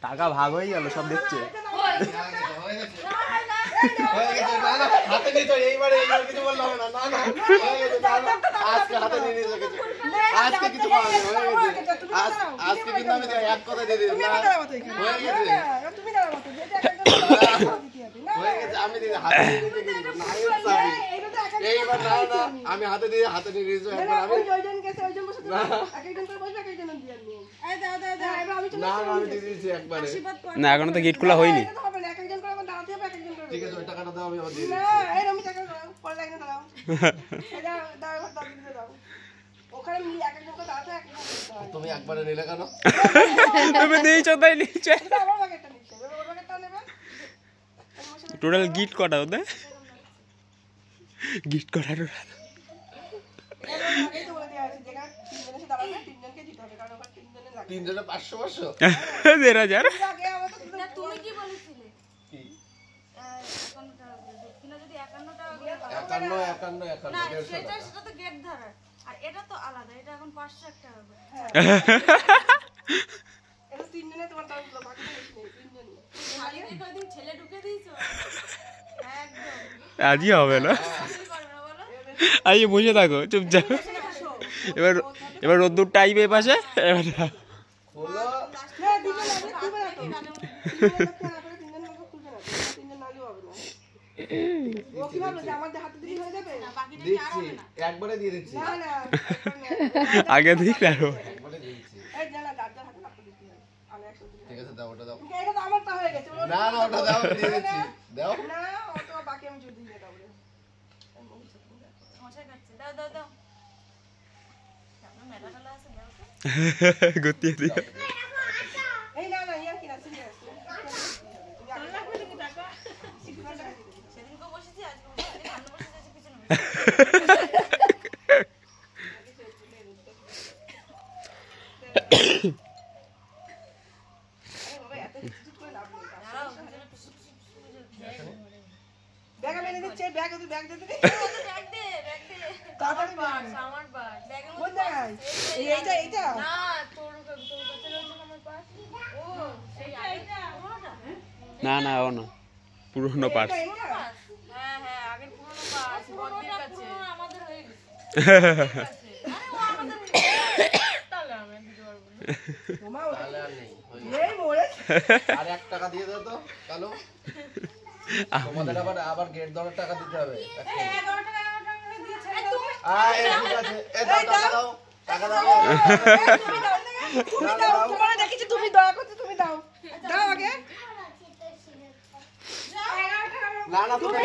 টাকা ভাগ হয়ে গেল সব দেখছে। হাতে নিয়ে তো এইবারে কিছু বললাম না। না না আজকে হাতে নিয়ে নিয়েছো কিছু, আজকে কিছু পাওয়া যাবে, হয়ে গেছে। আজকে কিন্তু আমি এক কথা দিয়ে দিই না, হয়ে গেছে হয়ে গেছে। আমি দিদি হাতে নিয়ে নিতে কিছু না, এইবার না না আমি হাতে দিয়ে নিয়ে নিয়েছো একবার। আমি না না আমি দিয়ে দিয়েছি একবারে। না এখনো তো গেট খোলা হয়নি। ঠিক আছে ওই টাকাটা দাও, আমি আবার দিয়ে দিচ্ছি। তুমি একবারে নিলে কেন? তুমি দিয়েছো তাই নিচে। টোটাল গিফট কটা ওদের? গিফট কটা টোটাল? তিনজনে 500 1,500। তুমি কি বলেছিলে? কি 51 না সেটা তো গেট ধরার, আর এটা তো আলাদা, এটা এখন 500 টাকা হবে। এটা তিনজনে তোমার দাম দিলো, বাকি তিনজনই খালি কয়দিন ছেলে ঢুকে দিয়েছো একদম। আজই হবে না, আজ বসে থাকো চুপচাপ। এবার রোদ্দুর টাইপ এ পাশে। এবার হলো দিচ্ছি, একবারে দিয়ে দিচ্ছি। আগে দিক আরো। ঠিক আছে দাও, ওটা দাও। আমারটা হয়ে গেছে। না না ওটা দাও, দিয়ে দিচ্ছি। দাও না ওটা বাকি আমি যদি দিয়ে দাও রে। মশা কাটছে, দাও দাও দাও। সামনে মেলা মেলা আছে, দাও তো। গতিয়ে দিও। এই না না ইয়ার কি না সিরিয়াস। সেদিনকে বসেছি, আজকে বসেছি, সামনে বসেছি, আজকে পিছনে বসেছি। ব্যাগ মেনে দিচ্ছে, ব্যাগ দে, ব্যাগ দে। ব্যাগ দে, ব্যাগ দে। তাড়াতাড়ি আমার পার্স। ব্যাগের কোন মধ্যে জায়গায়? এইটা? না, তোর কাছে রয়েছে আমার পার্স। ও, সেই আগেটা পুরোটা? না না ও না, পুরনো পার্স। হ্যাঁ হ্যাঁ, আগের পুরনো পার্স বড়দির কাছে আমাদের হয়ে গেছে। আরে ও আমাদের হয়ে গেছে। তাহলে আমি দিতে পারবো না। তাহলে আর নেই, হয়ে গেছে। এই মোরে আর 1 টাকা দিয়ে দাও তো কালো। তোমাদের আবার গেট ধরার টাকা দিতে হবে। 11 টাকা করে দিয়েছে তুমি। ঠিক আছে, দাও টাকা দাও, টাকা দাও। তুমি দাও, তোমার দেখেছি তুমি দয়া করতে, তুমি দাও। দাও আগে। না না তুমি